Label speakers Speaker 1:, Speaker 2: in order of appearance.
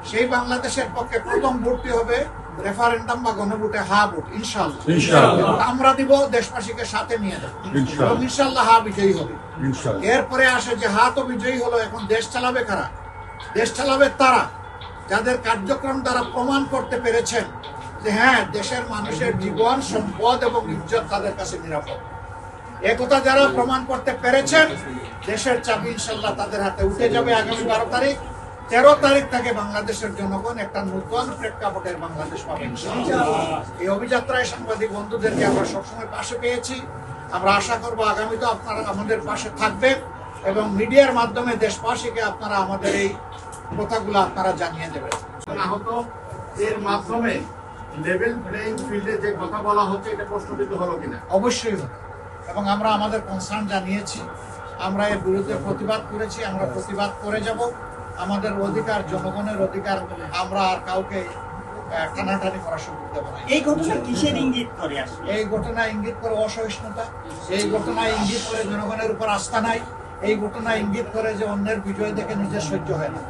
Speaker 1: সেই বাংলাদেশের পক্ষে প্রথম ভোটটি হবে রেফারেন্ডাম বা গণভোটে হা ভোট, ইনশাআল্লাহ। আমরা দিব, দেশবাসীকে সাথে নিয়ে দেব, এবং ইনশাআল্লাহ হা বিজয়ী হবে। এরপরে আসে যে হা তো বিজয়ী হলো, এখন দেশ চালাবে কারা? দেশ চালাবে তারা যাদের কার্যক্রম দ্বারা প্রমাণ করতে পেরেছেন যে হ্যাঁ, দেশের মানুষের জীবন, সম্পদ এবং ইজ্জত তাদের কাছে নিরাপদ। একথা যারা প্রমাণ করতে পেরেছেন, দেশের চাবি ইনশাআল্লাহ তাদের হাতে উঠে যাবে। আগামী 12 তারিখ, 13 তারিখ থেকে বাংলাদেশের জনগণ একটা নতুন প্রেক্ষাপটের বাংলাদেশ পাবে ইনশাআল্লাহ। এই অভিযাত্রায় সাংবাদিক বন্ধুদেরকে আমরা সবসময় পাশে পেয়েছি। আমরা আশা করব আগামীতে আপনারা আমাদের পাশে থাকবেন এবং মিডিয়ার মাধ্যমে দেশবাসীকে আপনারা আমাদের এই কথাগুলো আপনারা জানিয়ে দেবেন। আহত এর মাধ্যমে লেভেল প্লেইং ফিল্ডে যে কথা বলা হচ্ছে, এটা প্রশ্নবিদ্ধ হলো কিনা? অবশ্যই হবে, এবং আমরা আমাদের কনসার্ন জানিয়েছি, আমরা এর বিরুদ্ধে প্রতিবাদ করেছি, আমরা প্রতিবাদ করে যাব। আমাদের অধিকার, জনগণের অধিকার, আমরা আর কাউকে টানাটানি করার সুযোগ দেব না।
Speaker 2: এই ঘটনা কিসের ইঙ্গিত করে?
Speaker 1: এই ঘটনা ইঙ্গিত করে অসহিষ্ণুতা, এই ঘটনা ইঙ্গিত করে জনগণের উপর আস্থা নাই, এই ঘটনা ইঙ্গিত করে যে অন্যের বিজয় দেখে নিজের সহ্য হয় না।